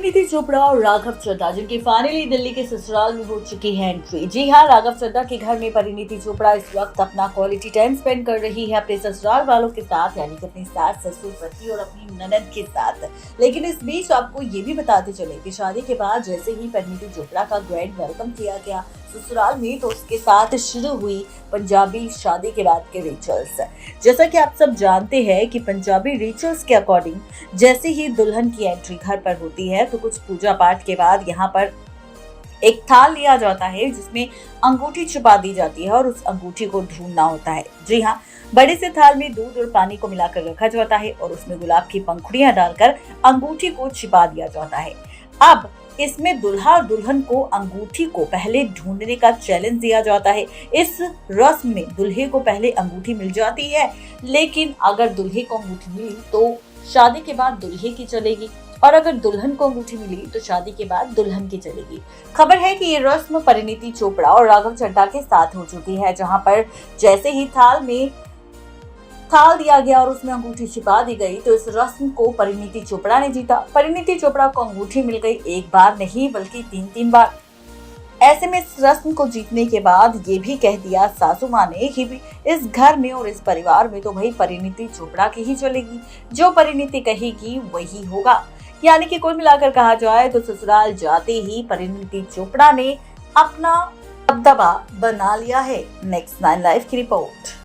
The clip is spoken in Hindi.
परिणीति चोपड़ा और राघव चड्ढा जिनकी फाइनली दिल्ली के ससुराल में हो चुकी है एंट्री। जी हाँ, राघव चड्ढा के घर में परिणीति चोपड़ा इस वक्त अपना क्वालिटी टाइम स्पेंड कर रही है अपने ससुराल वालों के साथ, यानी कि अपनी सास, ससुर, पति और अपनी ननद के साथ। लेकिन इस बीच आपको ये भी बताते चले कि शादी के बाद जैसे ही परिणीति चोपड़ा का ग्रैंड वेलकम किया गया ससुराल में, तो उसके साथ शुरू हुई पंजाबी शादी के बाद के रिचुअल्स। जैसा कि आप सब जानते हैं कि पंजाबी रिचुअल्स के अकॉर्डिंग जैसे ही दुल्हन की एंट्री घर पर होती है तो कुछ पूजा पाठ के बाद यहाँ पर एक थाल लिया जाता है जिसमें अंगूठी छुपा दी जाती है और उस अंगूठी को ढूंढना होता है। जी हाँ, बड़े से थाल में दूध और पानी को मिलाकर रखा जाता है और उसमें गुलाब की पंखुड़ियां डालकर अंगूठी को छिपा दिया जाता है। अब इसमें दुल्हा और दुल्हन को अंगूठी को पहले ढूंढने का चैलेंज दिया जाता है। इस रस्म में दुल्हे को पहले अंगूठी मिल जाती है, लेकिन अगर दुल्हे को अंगूठी मिली तो शादी के बाद दुल्हे की चलेगी और अगर दुल्हन को अंगूठी मिली तो शादी के बाद दुल्हन की चलेगी। खबर है कि ये रस्म परिणीति चोपड़ा और राघव चड्ढा के साथ हो चुकी है, जहां पर जैसे ही थाल दिया गया और उसमें अंगूठी छिपा दी गई तो इस रस्म को परिणीति चोपड़ा ने जीता। परिणीति चोपड़ा को अंगूठी मिल गई, एक बार नहीं बल्कि 3 बार। ऐसे में इस रस्म को जीतने के बाद ये भी कह दिया सासू माँ ने कि इस घर में और इस परिवार में तो भाई परिणीति चोपड़ा की ही चलेगी, जो परिणीति कहेगी वही होगा। यानी कि कुल मिलाकर कहा जाए तो ससुराल जाते ही परिणीति चोपड़ा ने अपना दबदबा बना लिया है। नेक्स्ट 9 लाइव की रिपोर्ट।